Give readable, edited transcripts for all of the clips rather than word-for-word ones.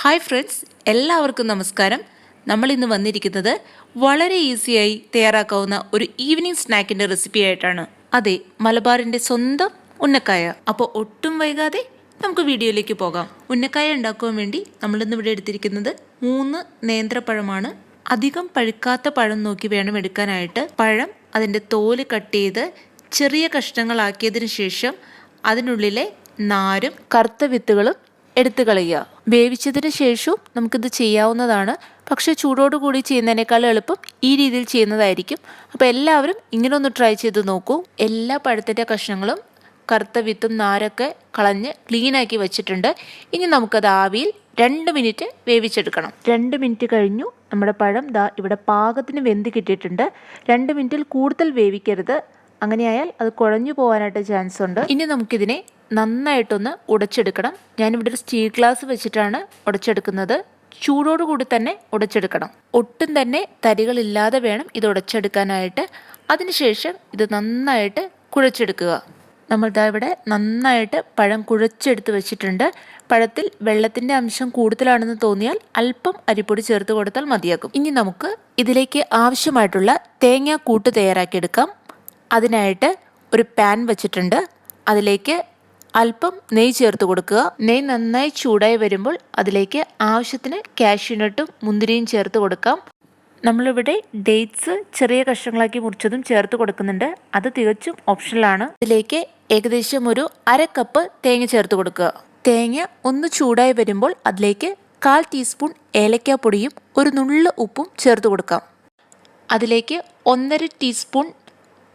Hi friends, എല്ലാവർക്കും നമസ്കാരം. നമ്മൾ ഇന്ന് വന്നിരിക്കുന്നത് വളരെ ഈസിയായി തയ്യാറാക്കാവുന്ന ഒരു ഈവനിങ് സ്നാക്കിൻ്റെ റെസിപ്പി ആയിട്ടാണ്. അതെ, മലബാറിൻ്റെ സ്വന്തം ഉന്നക്കായ. അപ്പോൾ ഒട്ടും വൈകാതെ നമുക്ക് വീഡിയോയിലേക്ക് പോകാം. ഉന്നക്കായ ഉണ്ടാക്കുവാൻ വേണ്ടി നമ്മളിന്ന് ഇവിടെ എടുത്തിരിക്കുന്നത് 3 നേന്ത്രപ്പഴമാണ്. അധികം പഴുക്കാത്ത പഴം നോക്കി വേണം എടുക്കാനായിട്ട്. പഴം അതിൻ്റെ തോല് കട്ട് ചെയ്ത് ചെറിയ കഷ്ണങ്ങളാക്കിയതിന് ശേഷം അതിനുള്ളിലെ നാരും കറുത്ത വിത്തുകളും എടുത്തു കളയുക. വേവിച്ചതിന് ശേഷവും നമുക്കിത് ചെയ്യാവുന്നതാണ്. പക്ഷേ ചൂടോടുകൂടി ചെയ്യുന്നതിനേക്കാൾ എളുപ്പം ഈ രീതിയിൽ ചെയ്യുന്നതായിരിക്കും. അപ്പോൾ എല്ലാവരും ഇങ്ങനെ ഒന്ന് ട്രൈ ചെയ്ത് നോക്കൂ. എല്ലാ പഴത്തിൻ്റെ കഷ്ണങ്ങളും കറുത്ത വിത്തും നാരൊക്കെ കളഞ്ഞ് ക്ലീനാക്കി വെച്ചിട്ടുണ്ട്. ഇനി നമുക്കത് ആവിയിൽ 2 മിനിറ്റ് വേവിച്ചെടുക്കണം. 2 മിനിറ്റ് കഴിഞ്ഞു. നമ്മുടെ പഴം ഇവിടെ പാകത്തിന് വെന്ത് കിട്ടിയിട്ടുണ്ട്. 2 മിനിറ്റിൽ കൂടുതൽ വേവിക്കരുത്. അങ്ങനെയായാൽ അത് കുഴഞ്ഞു പോകാനായിട്ട് ചാൻസ് ഉണ്ട്. ഇനി നമുക്കിതിനെ നന്നായിട്ടൊന്ന് ഉടച്ചെടുക്കണം. ഞാനിവിടെ ഒരു സ്റ്റീൽ ഗ്ലാസ് വെച്ചിട്ടാണ് ഉടച്ചെടുക്കുന്നത്. ചൂടോടുകൂടി തന്നെ ഉടച്ചെടുക്കണം. ഒട്ടും തന്നെ തരികളില്ലാതെ വേണം ഇത് ഉടച്ചെടുക്കാനായിട്ട്. അതിനുശേഷം ഇത് നന്നായിട്ട് കുഴച്ചെടുക്കുക. നമ്മൾ ഇവിടെ നന്നായിട്ട് പഴം കുഴച്ചെടുത്ത് വെച്ചിട്ടുണ്ട്. പഴത്തിൽ വെള്ളത്തിൻ്റെ അംശം കൂടുതലാണെന്ന് തോന്നിയാൽ അല്പം അരിപ്പൊടി ചേർത്ത് കൊടുത്താൽ മതിയാകും. ഇനി നമുക്ക് ഇതിലേക്ക് ആവശ്യമായിട്ടുള്ള തേങ്ങാക്കൂട്ട് തയ്യാറാക്കിയെടുക്കാം. അതിനായിട്ട് ഒരു പാൻ വെച്ചിട്ടുണ്ട്. അതിലേക്ക് അല്പം നെയ്യ് ചേർത്ത് കൊടുക്കുക. നെയ്യ് നന്നായി ചൂടായി വരുമ്പോൾ അതിലേക്ക് ആവശ്യത്തിന് കാഷ്യൂനട്ടും മുന്തിരിയും ചേർത്ത് കൊടുക്കാം. നമ്മളിവിടെ ഡേറ്റ്സ് ചെറിയ കഷ്ണങ്ങളാക്കി മുറിച്ചതും ചേർത്ത് കൊടുക്കുന്നുണ്ട്. അത് തികച്ചും ഓപ്ഷണലാണ്. ഇതിലേക്ക് ഏകദേശം ഒരു 1/2 കപ്പ് തേങ്ങ ചേർത്ത് കൊടുക്കുക. തേങ്ങ ഒന്ന് ചൂടായി വരുമ്പോൾ അതിലേക്ക് 1/4 ടീസ്പൂൺ ഏലക്കാപ്പൊടിയും ഒരു നുള്ള് ഉപ്പും ചേർത്ത് കൊടുക്കാം. അതിലേക്ക് 1.5 ടീസ്പൂൺ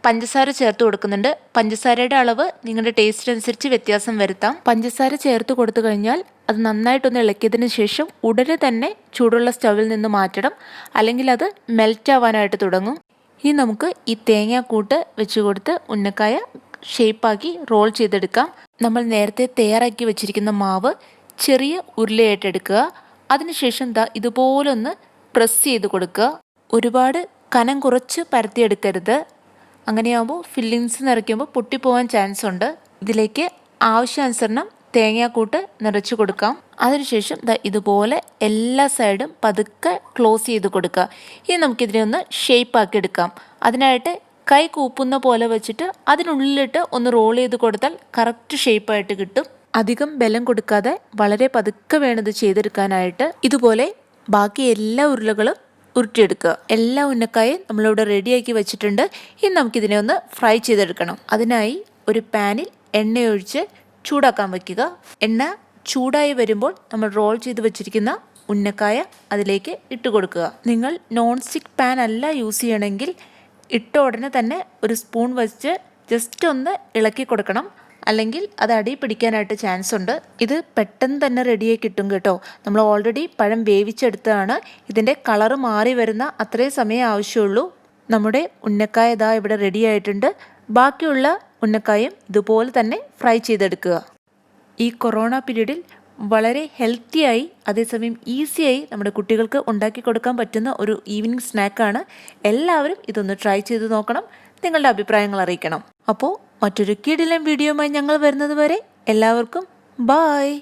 പഞ്ചസാര ചേർത്ത് കൊടുക്കുന്നുണ്ട്. പഞ്ചസാരയുടെ അളവ് നിങ്ങളുടെ ടേസ്റ്റ് അനുസരിച്ച് വ്യത്യാസം വരുത്താം. പഞ്ചസാര ചേർത്ത് കൊടുത്തു കഴിഞ്ഞാൽ അത് നന്നായിട്ടൊന്ന് ഇളക്കിയതിന് ശേഷം ഉടനെ തന്നെ ചൂടുള്ള സ്റ്റവിൽ നിന്ന് മാറ്റണം. അല്ലെങ്കിൽ അത് മെൽറ്റ് ആവാനായിട്ട് തുടങ്ങും. ഇനി നമുക്ക് ഈ തേങ്ങാക്കൂട്ട് വെച്ച് കൊടുത്ത് ഉന്നക്കായ ഷേപ്പാക്കി റോൾ ചെയ്തെടുക്കാം. നമ്മൾ നേരത്തെ തയ്യാറാക്കി വെച്ചിരിക്കുന്ന മാവ് ചെറിയ ഉരുളയായിട്ട് എടുക്കുക. അതിനുശേഷം ഇതുപോലെ ഒന്ന് പ്രസ് ചെയ്ത് കൊടുക്കുക. ഒരുപാട് കനം കുറച്ച് പരത്തിയെടുക്കരുത്. അങ്ങനെയാകുമ്പോൾ ഫില്ലിങ്സ് നിറയ്ക്കുമ്പോൾ പൊട്ടിപ്പോവാൻ ചാൻസ് ഉണ്ട്. ഇതിലേക്ക് ആവശ്യാനുസരണം തേങ്ങാക്കൂട്ട് നിറച്ച് കൊടുക്കാം. അതിനുശേഷം ഇതുപോലെ എല്ലാ സൈഡും പതുക്കെ ക്ലോസ് ചെയ്ത് കൊടുക്കുക. ഇനി നമുക്കിതിനെ ഒന്ന് ഷേപ്പാക്കി എടുക്കാം. അതിനായിട്ട് കൈ കൂപ്പുന്ന പോലെ വെച്ചിട്ട് അതിനുള്ളിലിട്ട് ഒന്ന് റോൾ ചെയ്ത് കൊടുത്താൽ കറക്റ്റ് ഷേപ്പായിട്ട് കിട്ടും. അധികം ബലം കൊടുക്കാതെ വളരെ പതുക്കെ വേണം ഇത് ചെയ്തെടുക്കാനായിട്ട്. ഇതുപോലെ ബാക്കി എല്ലാ ഉരുളകളും ഉരുട്ടിയെടുക്കുക. എല്ലാ ഉന്നക്കായും നമ്മളിവിടെ റെഡിയാക്കി വെച്ചിട്ടുണ്ട്. ഇനി നമുക്കിതിനെ ഒന്ന് ഫ്രൈ ചെയ്തെടുക്കണം. അതിനായി ഒരു പാനിൽ എണ്ണയൊഴിച്ച് ചൂടാക്കാൻ വയ്ക്കുക. എണ്ണ ചൂടായി വരുമ്പോൾ നമ്മൾ റോൾ ചെയ്ത് വെച്ചിരിക്കുന്ന ഉന്നക്കായ അതിലേക്ക് ഇട്ട് കൊടുക്കുക. നിങ്ങൾ നോൺ സ്റ്റിക്ക് പാൻ അല്ല യൂസ് ചെയ്യണമെങ്കിൽ ഇട്ട ഉടനെ തന്നെ ഒരു സ്പൂൺ വെച്ച് ജസ്റ്റ് ഒന്ന് ഇളക്കി കൊടുക്കണം. അല്ലെങ്കിൽ അത് അടി പിടിക്കാനായിട്ട് ചാൻസ് ഉണ്ട്. ഇത് പെട്ടെന്ന് തന്നെ റെഡിയായി കിട്ടും കേട്ടോ. നമ്മൾ ഓൾറെഡി പഴം വേവിച്ചെടുത്തതാണ്. ഇതിൻ്റെ കളറ് മാറി വരുന്ന അത്രയും സമയം ആവശ്യമുള്ളൂ. നമ്മുടെ ഉന്നക്കായ ഇവിടെ റെഡി ആയിട്ടുണ്ട്. ബാക്കിയുള്ള ഉന്നക്കായും ഇതുപോലെ തന്നെ ഫ്രൈ ചെയ്തെടുക്കുക. ഈ കൊറോണ പീരീഡിൽ വളരെ ഹെൽത്തിയായി അതേസമയം ഈസിയായി നമ്മുടെ കുട്ടികൾക്ക് ഉണ്ടാക്കി കൊടുക്കാൻ പറ്റുന്ന ഒരു ഈവനിങ് സ്നാക്കാണ്. എല്ലാവരും ഇതൊന്ന് ട്രൈ ചെയ്ത് നോക്കണം. നിങ്ങളുടെ അഭിപ്രായങ്ങൾ അറിയിക്കണം. അപ്പോൾ മറ്റൊരു കിടിലൻ വീഡിയോയുമായി ഞങ്ങൾ വരുന്നത് വരെ എല്ലാവർക്കും ബായ്.